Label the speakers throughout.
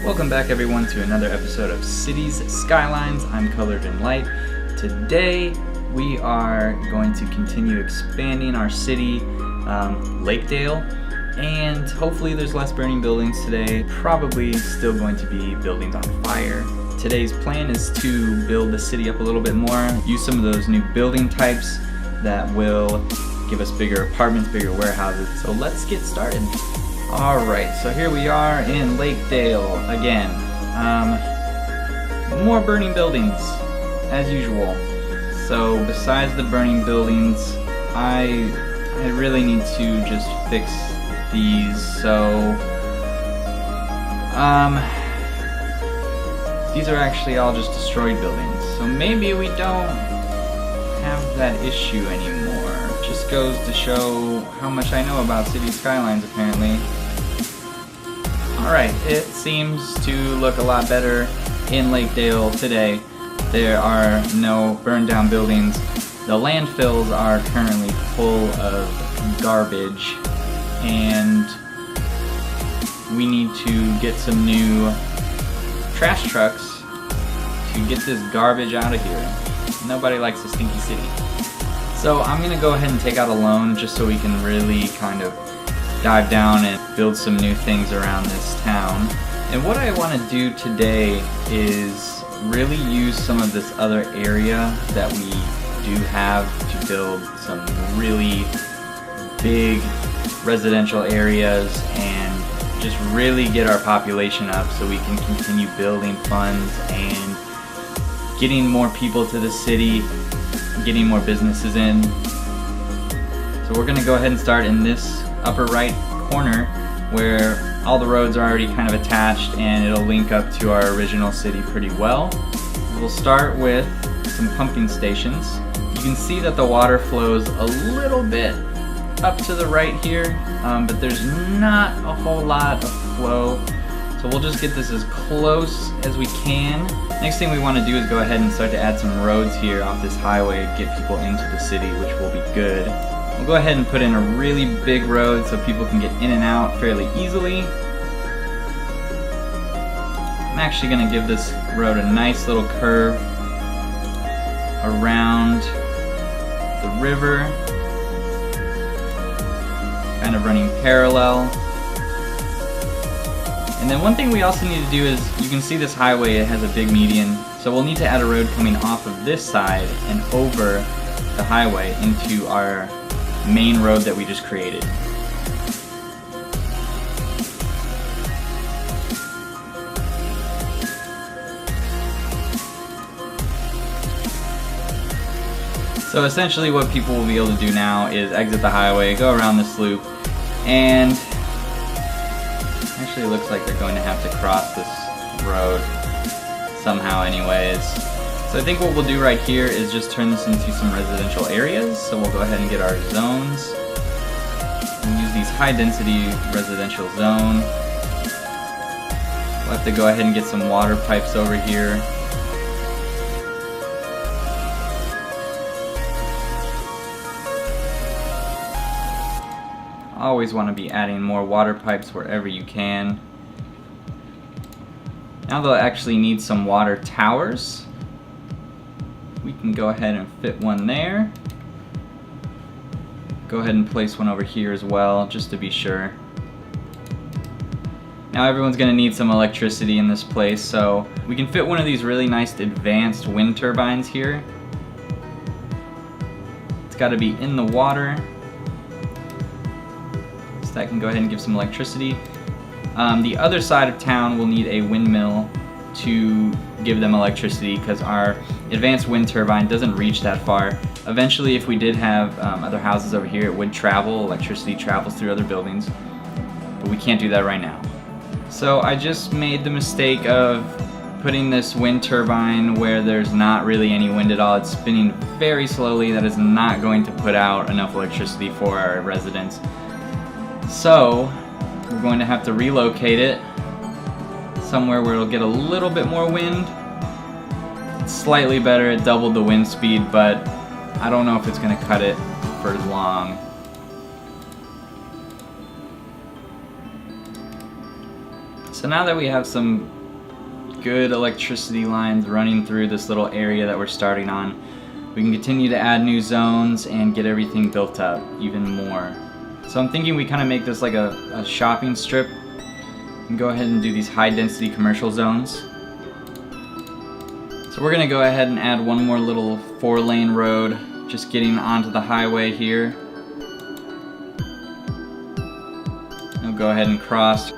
Speaker 1: Welcome back everyone to another episode of Cities Skylines. I'm Colored in Light. Today we are going to continue expanding our city, Lakedale, and hopefully there's less burning buildings today. Probably still going to be buildings on fire. Today's plan is to build the city up a little bit more, use some of those new building types that will give us bigger apartments, bigger warehouses. So let's get started. Alright, so here we are in Lakedale again. More burning buildings, as usual. So besides the burning buildings, I really need to just fix these. So these are actually all just destroyed buildings. So maybe we don't have that issue anymore. Just goes to show how much I know about City Skylines apparently. Alright, it seems to look a lot better in Lakedale today. There are no burned down buildings. The landfills are currently full of garbage and we need to get some new trash trucks to get this garbage out of here. Nobody likes a stinky city. So I'm going to go ahead and take out a loan just so we can really kind of dive down and build some new things around this town. And what I want to do today is really use some of this other area that we do have to build some really big residential areas and just really get our population up so we can continue building funds and getting more people to the city, getting more businesses in. So we're going to go ahead and start in this upper right corner where all the roads are already kind of attached and it'll link up to our original city pretty well. We'll start with some pumping stations. You can see that the water flows a little bit up to the right here, but there's not a whole lot of flow. So we'll just get this as close as we can. Next thing we want to do is go ahead and start to add some roads here off this highway and get people into the city, which will be good. We'll go ahead and put in a really big road so people can get in and out fairly easily. I'm actually going to give this road a nice little curve around the river, kind of running parallel. And then one thing we also need to do is, you can see this highway, it has a big median, so we'll need to add a road coming off of this side and over the highway into our main road that we just created. So essentially what people will be able to do now is exit the highway, go around this loop, and actually it looks like they're going to have to cross this road somehow anyways. So I think what we'll do right here is just turn this into some residential areas. So we'll go ahead and get our zones and use these high density residential zone. We'll have to go ahead and get some water pipes over here. Always want to be adding more water pipes wherever you can. Now they'll actually need some water towers. We can go ahead and fit one there. Go ahead and place one over here as well, just to be sure. Now everyone's going to need some electricity in this place, so we can fit one of these really nice advanced wind turbines here. It's got to be in the water, so that can go ahead and give some electricity. The other side of town will need a windmill to give them electricity because our advanced wind turbine doesn't reach that far. Eventually, if we did have other houses over here, it would travel. Electricity travels through other buildings, but we can't do that right now. So I just made the mistake of putting this wind turbine where there's not really any wind at all. It's spinning very slowly. That is not going to put out enough electricity for our residents. So we're going to have to relocate it somewhere where it'll get a little bit more wind. It's slightly better, it doubled the wind speed, but I don't know if it's going to cut it for long. So now that we have some good electricity lines running through this little area that we're starting on, we can continue to add new zones and get everything built up even more. So I'm thinking we kind of make this like a shopping strip and go ahead and do these high density commercial zones. So we're gonna go ahead and add one more little 4-lane road, just getting onto the highway here. We'll go ahead and cross.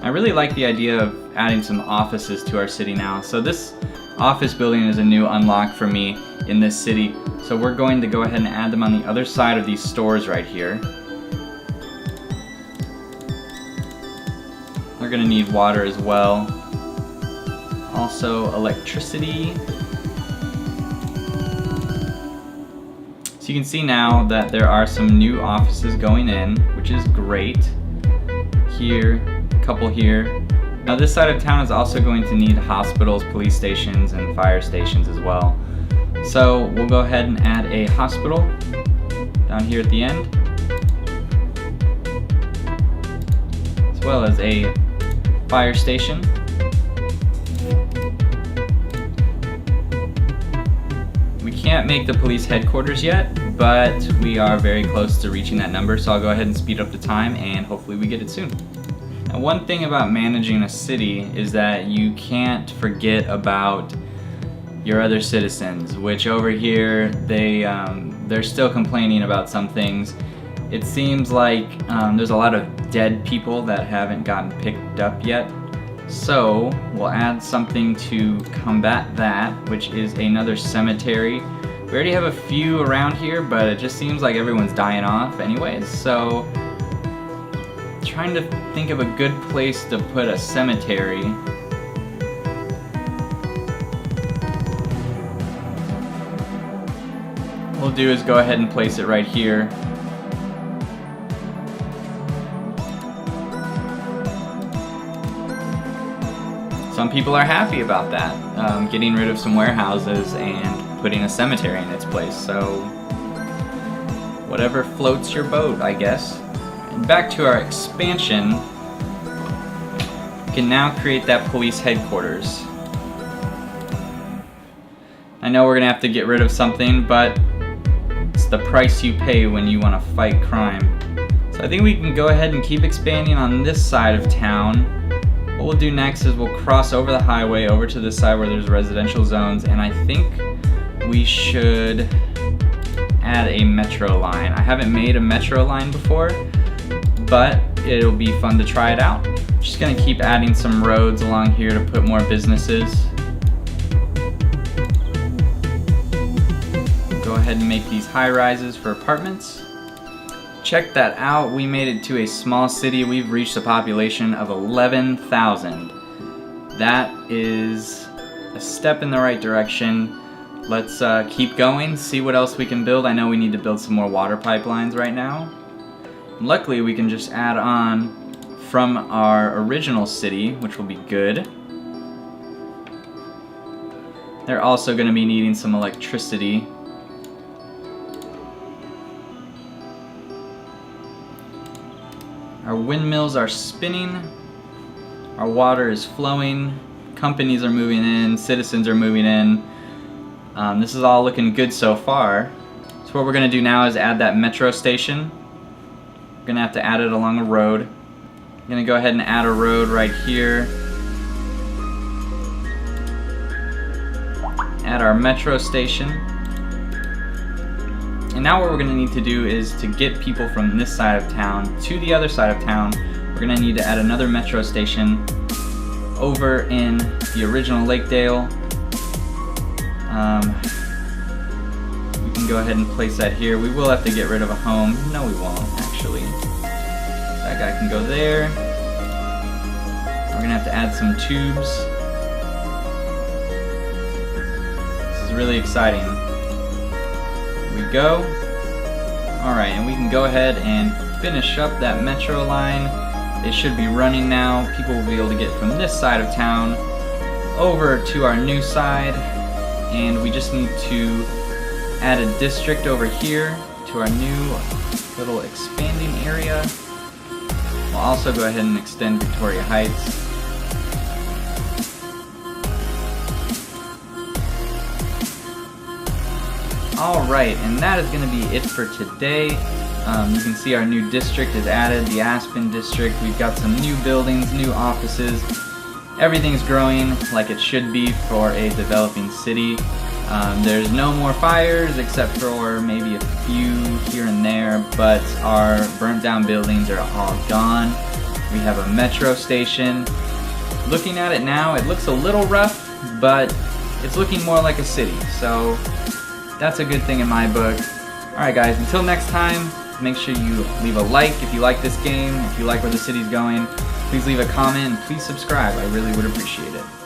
Speaker 1: I really like the idea of adding some offices to our city now. So this office building is a new unlock for me in this city. So we're going to go ahead and add them on the other side of these stores right here. We're gonna need water as well. Also electricity. So you can see now that there are some new offices going in, which is great. Here, a couple here. Now this side of town is also going to need hospitals, police stations, and fire stations as well. So we'll go ahead and add a hospital down here at the end, as well as a fire station. We can't make the police headquarters yet, but we are very close to reaching that number, so I'll go ahead and speed up the time and hopefully we get it soon. Now, one thing about managing a city is that you can't forget about your other citizens, which over here they're still complaining about some things. It seems like there's a lot of dead people that haven't gotten picked up yet. So we'll add something to combat that, which is another cemetery. We already have a few around here, but it just seems like everyone's dying off anyways. So trying to think of a good place to put a cemetery. What we'll do is go ahead and place it right here. Some people are happy about that, getting rid of some warehouses and putting a cemetery in its place. So whatever floats your boat, I guess. And back to our expansion, we can now create that police headquarters. I know we're gonna have to get rid of something, but it's the price you pay when you want to fight crime. So I think we can go ahead and keep expanding on this side of town. What we'll do next is we'll cross over the highway over to this side where there's residential zones, and I think we should add a metro line. I haven't made a metro line before, but it'll be fun to try it out. Just gonna keep adding some roads along here to put more businesses. Go ahead and make these high rises for apartments. Check that out, we made it to a small city. We've reached a population of 11,000. That is a step in the right direction. Let's keep going, see what else we can build. I know we need to build some more water pipelines right now. Luckily, we can just add on from our original city, which will be good. They're also going to be needing some electricity. Our windmills are spinning, our water is flowing, companies are moving in, citizens are moving in. This is all looking good so far. So what we're going to do now is add that metro station. We're going to have to add it along a road. I'm going to go ahead and add a road right here. Add our metro station. And now what we're going to need to do is to get people from this side of town to the other side of town, we're going to need to add another metro station over in the original Lakedale. We can go ahead and place that here. We will have to get rid of a home. No, we won't, actually. That guy can go there. We're going to have to add some tubes. This is really exciting. We go. Alright, and we can go ahead and finish up that metro line. It should be running now. People will be able to get from this side of town over to our new side, and we just need to add a district over here to our new little expanding area. We'll also go ahead and extend Victoria Heights. Alright, and that is going to be it for today. You can see our new district is added, the Aspen district. We've got some new buildings, new offices. Everything's growing like it should be for a developing city. There's no more fires except for maybe a few here and there, but our burnt down buildings are all gone. We have a metro station. Looking at it now, it looks a little rough, but it's looking more like a city, so that's a good thing in my book. Alright guys, until next time, make sure you leave a like if you like this game, if you like where the city's going. Please leave a comment and please subscribe, I really would appreciate it.